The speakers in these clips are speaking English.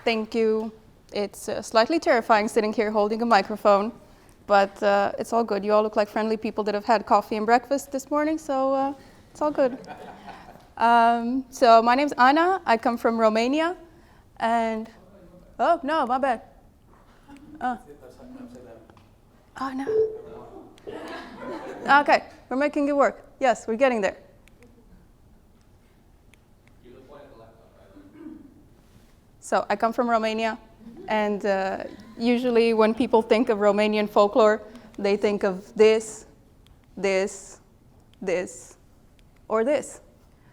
Thank you. It's slightly terrifying sitting here holding a microphone, but it's all good. You all look like friendly people that have had coffee and breakfast this morning, so it's all good. So my name's Anna. I come from Romania, and oh no, my bad. Oh no. Okay, we're making it work. Yes, we're getting there. So I come from Romania, and usually when people think of Romanian folklore, they think of this, this, this, or this.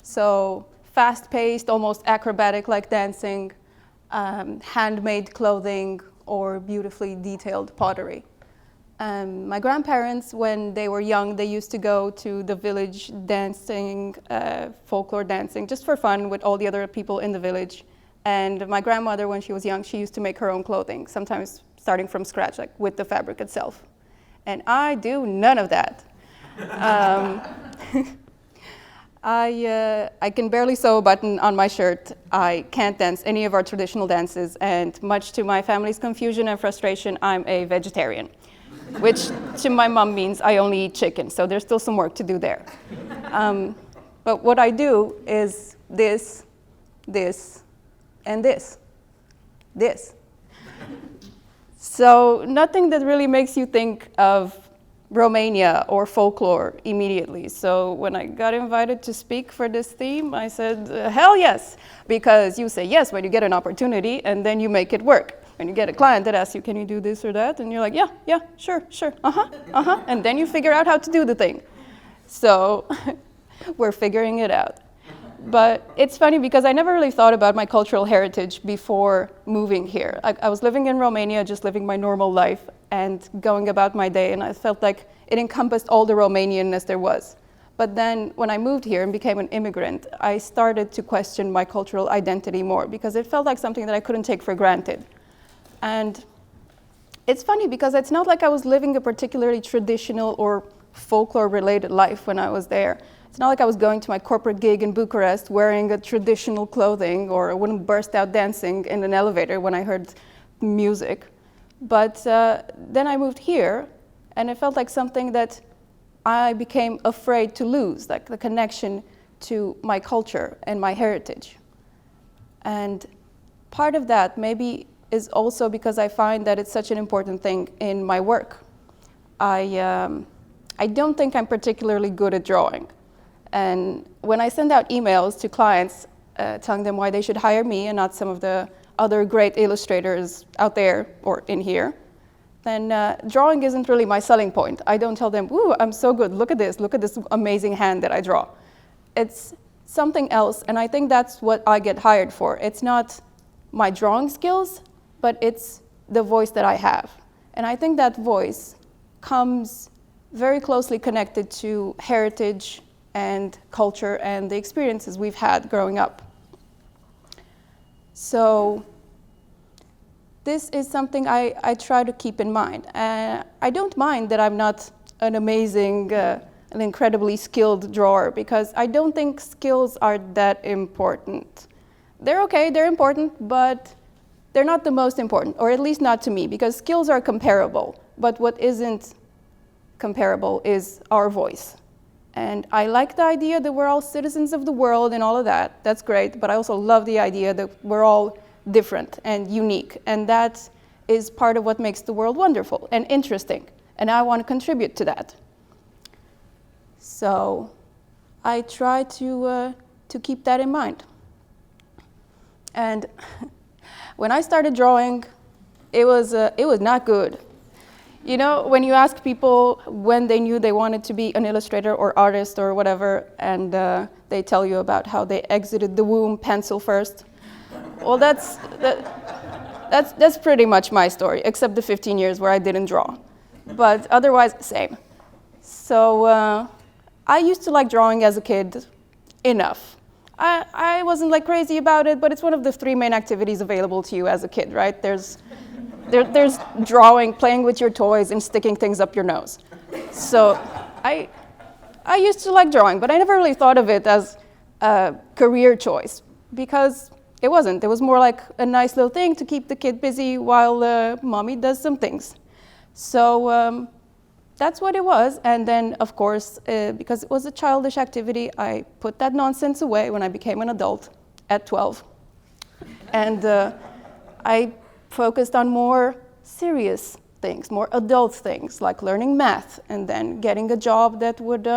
So fast-paced, almost acrobatic-like dancing, handmade clothing, or beautifully detailed pottery. My grandparents, when they were young, they used to go to the village dancing, folklore dancing, just for fun with all the other people in the village. And my grandmother, when she was young, she used to make her own clothing, sometimes starting from scratch, like with the fabric itself. And I do none of that. I can barely sew a button on my shirt. I can't dance any of our traditional dances, and much to my family's confusion and frustration, I'm a vegetarian, which to my mom means I only eat chicken, so there's still some work to do there. But what I do is this, and this. So nothing that really makes you think of Romania or folklore immediately. So when I got invited to speak for this theme, I said, hell yes, because you say yes when you get an opportunity, and then you make it work. When you get a client that asks you, can you do this or that? And you're like, yeah, sure, and then you figure out how to do the thing. So we're figuring it out. But it's funny because I never really thought about my cultural heritage before moving here. I was living in Romania, just living my normal life and going about my day, and I felt like it encompassed all the Romanianness there was. But then when I moved here and became an immigrant, I started to question my cultural identity more because it felt like something that I couldn't take for granted. And it's funny because it's not like I was living a particularly traditional or folklore-related life when I was there. It's not like I was going to my corporate gig in Bucharest wearing a traditional clothing, or I wouldn't burst out dancing in an elevator when I heard music. But then I moved here, and it felt like something that I became afraid to lose, like the connection to my culture and my heritage. And part of that maybe is also because I find that it's such an important thing in my work. I don't think I'm particularly good at drawing. And when I send out emails to clients telling them why they should hire me and not some of the other great illustrators out there or in here, then drawing isn't really my selling point. I don't tell them, ooh, I'm so good, look at this amazing hand that I draw. It's something else, and I think that's what I get hired for. It's not my drawing skills, but it's the voice that I have. And I think that voice comes very closely connected to heritage and culture and the experiences we've had growing up. So this is something I try to keep in mind. I don't mind that I'm not an amazing, an incredibly skilled drawer, because I don't think skills are that important. They're okay, they're important, but they're not the most important, or at least not to me, because skills are comparable. But what isn't comparable is our voice. And I like the idea that we're all citizens of the world and all of that. That's great, but I also love the idea that we're all different and unique. And that is part of what makes the world wonderful and interesting. And I want to contribute to that. So I try to keep that in mind. And when I started drawing, it was not good. You know, when you ask people when they knew they wanted to be an illustrator or artist or whatever, and they tell you about how they exited the womb pencil first, well, that's pretty much my story, except the 15 years where I didn't draw. But otherwise, same. So I used to like drawing as a kid enough. I wasn't like crazy about it, but it's one of the 3 main activities available to you as a kid, right? There's drawing, playing with your toys, and sticking things up your nose. So I used to like drawing, but I never really thought of it as a career choice, because it wasn't. It was more like a nice little thing to keep the kid busy while mommy does some things. So that's what it was. And then, of course, because it was a childish activity, I put that nonsense away when I became an adult at 12. And I focused on more serious things, more adult things, like learning math, and then getting a job that would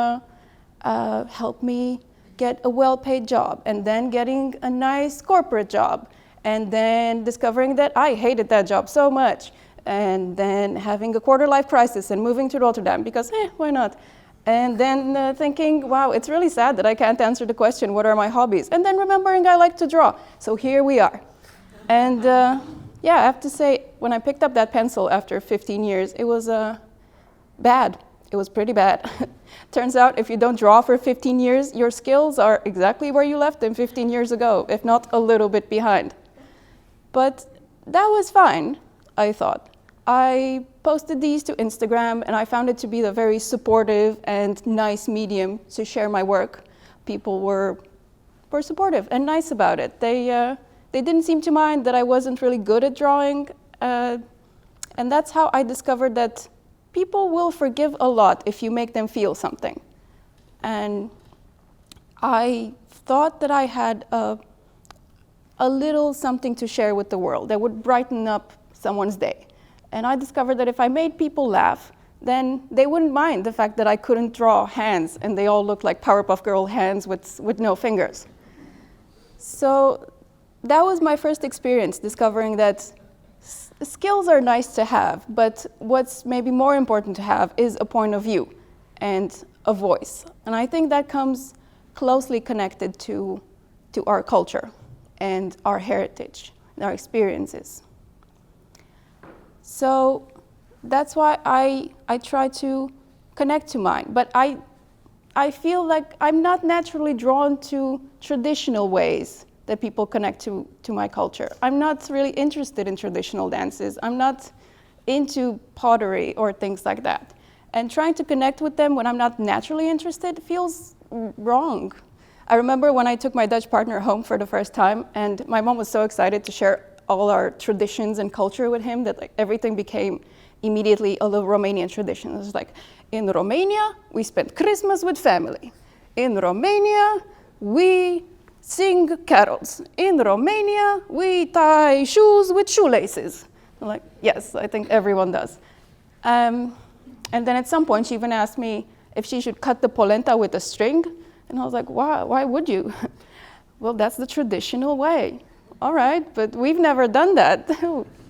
help me get a well-paid job, and then getting a nice corporate job, and then discovering that I hated that job so much, and then having a quarter-life crisis and moving to Rotterdam because, why not? And then thinking, wow, it's really sad that I can't answer the question, what are my hobbies? And then remembering I like to draw. So here we are. And yeah, I have to say, when I picked up that pencil after 15 years, it was bad. It was pretty bad. Turns out if you don't draw for 15 years, your skills are exactly where you left them 15 years ago, if not a little bit behind. But that was fine, I thought. I posted these to Instagram, and I found it to be a very supportive and nice medium to share my work. People were supportive and nice about it. They didn't seem to mind that I wasn't really good at drawing, and that's how I discovered that people will forgive a lot if you make them feel something. And I thought that I had a little something to share with the world that would brighten up someone's day. And I discovered that if I made people laugh, then they wouldn't mind the fact that I couldn't draw hands and they all looked like Powerpuff Girl hands with no fingers. So that was my first experience, discovering that skills are nice to have, but what's maybe more important to have is a point of view and a voice. And I think that comes closely connected to our culture and our heritage and our experiences. So that's why I try to connect to mine. But I feel like I'm not naturally drawn to traditional ways that people connect to my culture. I'm not really interested in traditional dances. I'm not into pottery or things like that. And trying to connect with them when I'm not naturally interested feels wrong. I remember when I took my Dutch partner home for the first time, and my mom was so excited to share all our traditions and culture with him that like everything became immediately a little Romanian tradition. It was like, in Romania, we spend Christmas with family. In Romania, we sing carols. In Romania, we tie shoes with shoelaces. I'm like, yes, I think everyone does. And then at some point, she even asked me if she should cut the polenta with a string. And I was like, why would you? Well, that's the traditional way. All right, but we've never done that.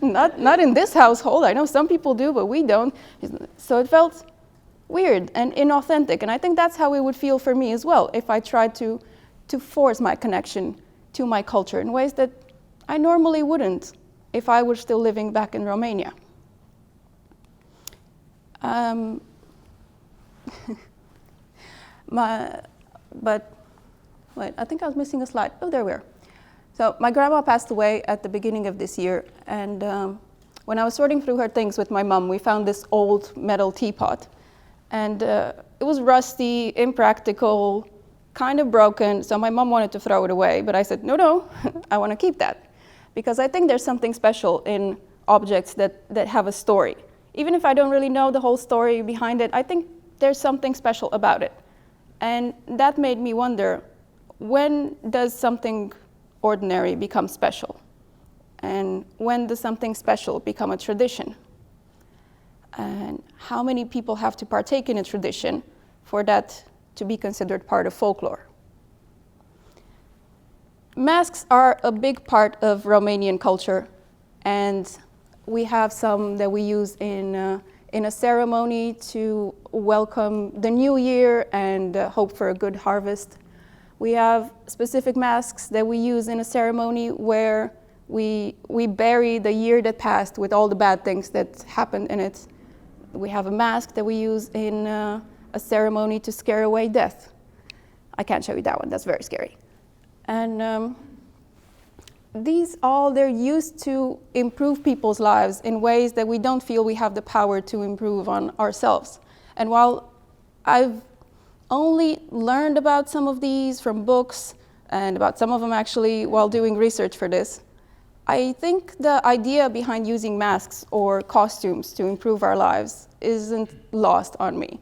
Not in this household. I know some people do, but we don't. So it felt weird and inauthentic. And I think that's how it would feel for me as well if I tried to force my connection to my culture in ways that I normally wouldn't if I were still living back in Romania. But wait, I think I was missing a slide. Oh, there we are. So my grandma passed away at the beginning of this year, and when I was sorting through her things with my mom, we found this old metal teapot. And it was rusty, impractical, kind of broken, so my mom wanted to throw it away, but I said, no, I want to keep that. Because I think there's something special in objects that have a story. Even if I don't really know the whole story behind it, I think there's something special about it. And that made me wonder, when does something ordinary become special? And when does something special become a tradition? And how many people have to partake in a tradition for that to be considered part of folklore? Masks are a big part of Romanian culture, and we have some that we use in a ceremony to welcome the new year and hope for a good harvest. We have specific masks that we use in a ceremony where we bury the year that passed with all the bad things that happened in it. We have a mask that we use in a ceremony to scare away death. I can't show you that one, that's very scary. And they're used to improve people's lives in ways that we don't feel we have the power to improve on ourselves. And while I've only learned about some of these from books, and about some of them actually while doing research for this. I think the idea behind using masks or costumes to improve our lives isn't lost on me.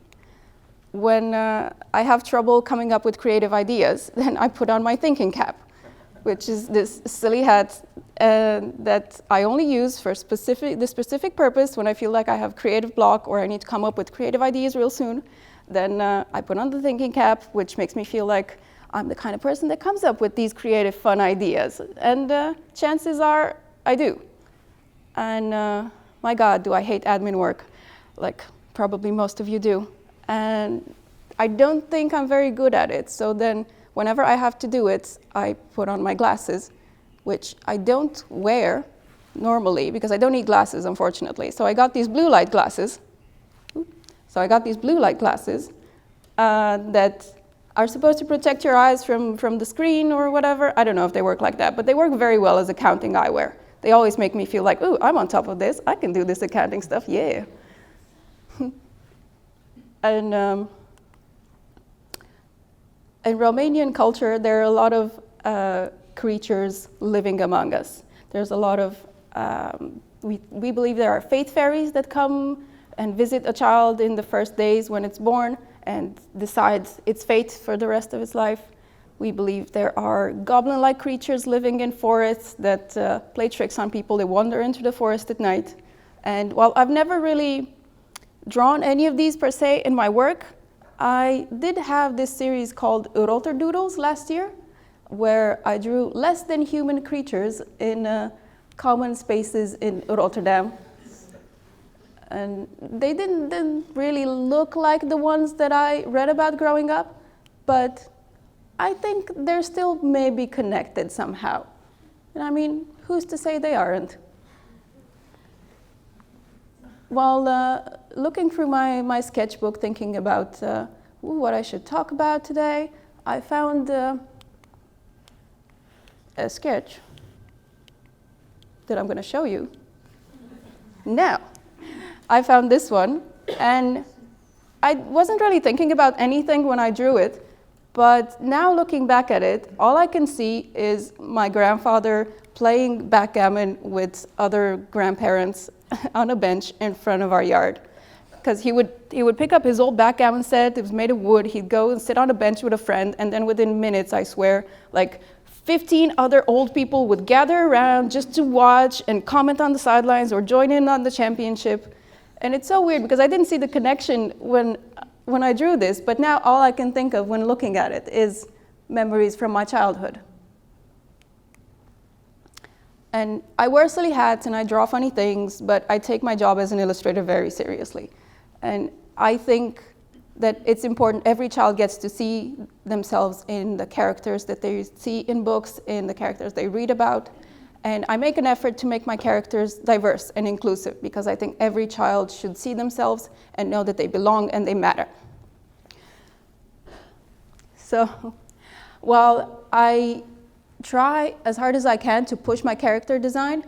When I have trouble coming up with creative ideas, then I put on my thinking cap, which is this silly hat that I only use for the specific purpose when I feel like I have creative block or I need to come up with creative ideas real soon. Then I put on the thinking cap, which makes me feel like I'm the kind of person that comes up with these creative, fun ideas. And chances are I do. And my God, do I hate admin work, like probably most of you do. And I don't think I'm very good at it. So then whenever I have to do it, I put on my glasses, which I don't wear normally because I don't need glasses, unfortunately. So I got these blue light glasses. That are supposed to protect your eyes from the screen or whatever. I don't know if they work like that, but they work very well as accounting eyewear. They always make me feel like, ooh, I'm on top of this. I can do this accounting stuff, yeah. And in Romanian culture, there are a lot of creatures living among us. There's a lot of, we believe there are faith fairies that come and visit a child in the first days when it's born and decides its fate for the rest of its life. We believe there are goblin-like creatures living in forests that play tricks on people. They wander into the forest at night. And while I've never really drawn any of these per se in my work, I did have this series called Roterdoodles last year, where I drew less than human creatures in common spaces in Rotterdam. And they didn't really look like the ones that I read about growing up, but I think they're still maybe connected somehow. And I mean, who's to say they aren't? While looking through my sketchbook, thinking about what I should talk about today, I found a sketch that I'm going to show you. Now, I found this one, and I wasn't really thinking about anything when I drew it, but now looking back at it, all I can see is my grandfather playing backgammon with other grandparents on a bench in front of our yard. Because he would pick up his old backgammon set, it was made of wood, he'd go and sit on a bench with a friend, and then within minutes, I swear, like 15 other old people would gather around just to watch and comment on the sidelines or join in on the championship. And it's so weird because I didn't see the connection when I drew this, but now all I can think of when looking at it is memories from my childhood. And I wear silly hats and I draw funny things, but I take my job as an illustrator very seriously. And I think that it's important every child gets to see themselves in the characters that they see in books, in the characters they read about. And I make an effort to make my characters diverse and inclusive because I think every child should see themselves and know that they belong and they matter. So while I try as hard as I can to push my character design,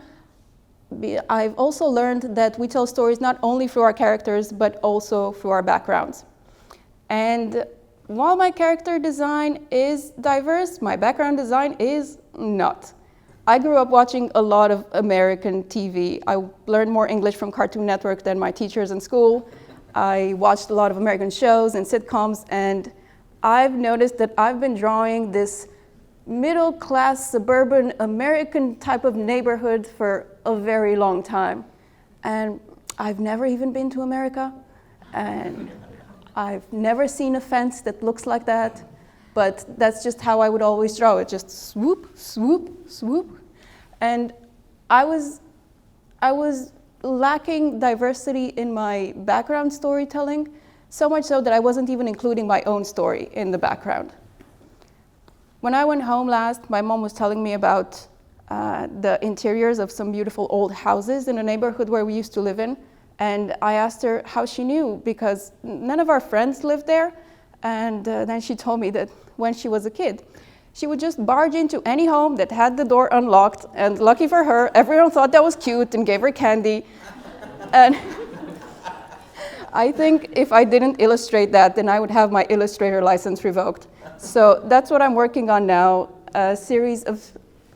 I've also learned that we tell stories not only through our characters, but also through our backgrounds. And while my character design is diverse, my background design is not. I grew up watching a lot of American TV. I learned more English from Cartoon Network than my teachers in school. I watched a lot of American shows and sitcoms, and I've noticed that I've been drawing this middle-class, suburban, American type of neighborhood for a very long time. And I've never even been to America, and I've never seen a fence that looks like that. But that's just how I would always draw it, just swoop, swoop, swoop. And I was lacking diversity in my background storytelling, so much so that I wasn't even including my own story in the background. When I went home last, my mom was telling me about the interiors of some beautiful old houses in a neighborhood where we used to live in. And I asked her how she knew, because none of our friends lived there. And then she told me that when she was a kid, she would just barge into any home that had the door unlocked, and lucky for her, everyone thought that was cute and gave her candy. And I think if I didn't illustrate that, then I would have my illustrator license revoked. So that's what I'm working on now. a series of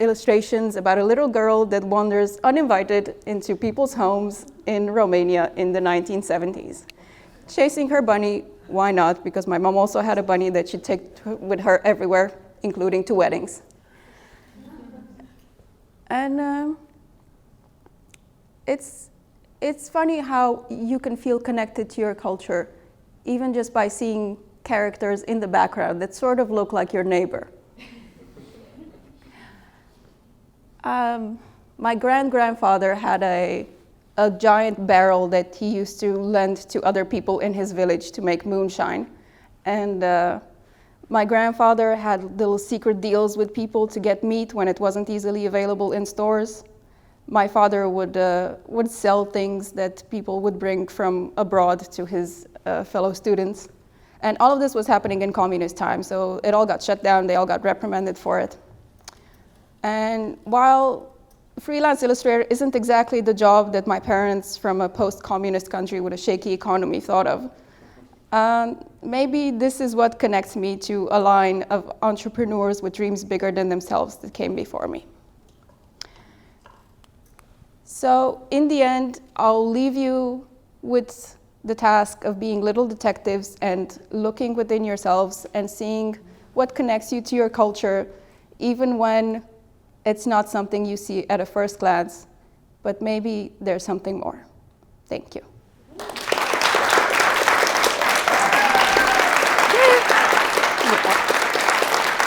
illustrations about a little girl that wanders uninvited into people's homes in Romania in the 1970s. Chasing her bunny, why not? Because my mom also had a bunny that she'd take with her everywhere, including to weddings. And it's funny how you can feel connected to your culture even just by seeing characters in the background that sort of look like your neighbor. My grandfather had a giant barrel that he used to lend to other people in his village to make moonshine. And my grandfather had little secret deals with people to get meat when it wasn't easily available in stores. My father would sell things that people would bring from abroad to his fellow students. And all of this was happening in communist times, so it all got shut down, they all got reprimanded for it. And while freelance illustrator isn't exactly the job that my parents from a post-communist country with a shaky economy thought of, maybe this is what connects me to a line of entrepreneurs with dreams bigger than themselves that came before me. So in the end, I'll leave you with the task of being little detectives and looking within yourselves and seeing what connects you to your culture, even when it's not something you see at a first glance, but maybe there's something more. Thank you.